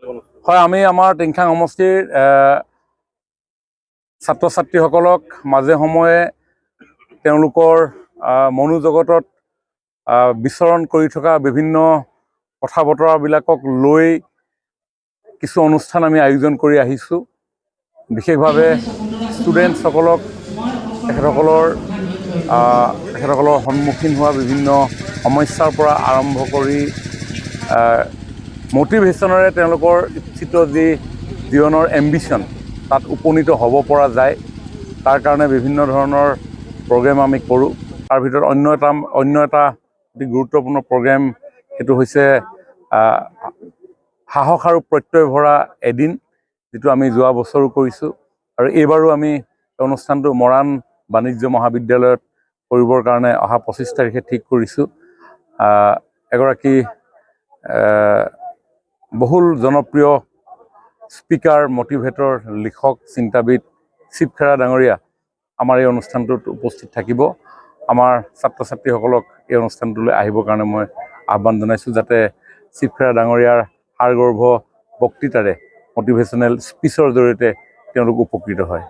হয়, আমি আমাৰ টিংখাং সমষ্টিৰ ছাত্ৰ ছাত্ৰীসকলক মাজে সময়ে তেওঁলোকৰ মনোজগতত বিচৰণ কৰি থকা বিভিন্ন কথা বতৰাবিলাকক লৈ কিছু অনুষ্ঠান আমি আয়োজন কৰি আহিছোঁ। বিশেষভাৱে ষ্টুডেণ্টছসকলক তেখেতসকলৰ সন্মুখীন হোৱা বিভিন্ন সমস্যাৰ পৰা আৰম্ভ কৰি মটিভেশ্যনেৰে তেওঁলোকৰ ইচ্ছিত যি জীৱনৰ এম্বিশ্যন তাত উপনীত হ'ব পৰা যায়, তাৰ কাৰণে বিভিন্ন ধৰণৰ প্ৰগ্ৰেম আমি কৰোঁ। তাৰ ভিতৰত অন্য এটা অতি গুৰুত্বপূৰ্ণ প্ৰগ্ৰেম সেইটো হৈছে সাহস আৰু প্ৰত্যয় ভৰা এদিন, যিটো আমি যোৱা বছৰো কৰিছোঁ আৰু এইবাৰো আমি অনুষ্ঠানটো মৰাণ বাণিজ্য মহাবিদ্যালয়ত কৰিবৰ কাৰণে অহা 25 তাৰিখে ঠিক কৰিছোঁ। এগৰাকী বহুল জনপ্ৰিয় স্পিকাৰ, মটিভেটৰ, লিখক, চিন্তাবিদ শিৱ খেৰা ডাঙৰীয়া আমাৰ এই অনুষ্ঠানটোত উপস্থিত থাকিব। আমাৰ ছাত্ৰ ছাত্ৰীসকলক এই অনুষ্ঠানটোলৈ আহিবৰ কাৰণে মই আহ্বান জনাইছোঁ, যাতে শিৱ খেৰা ডাঙৰীয়াৰ সাৰগৰ্ভ বক্তৃতাৰে, মটিভেশ্যনেল স্পীচৰ জৰিয়তে তেওঁলোক উপকৃত হয়।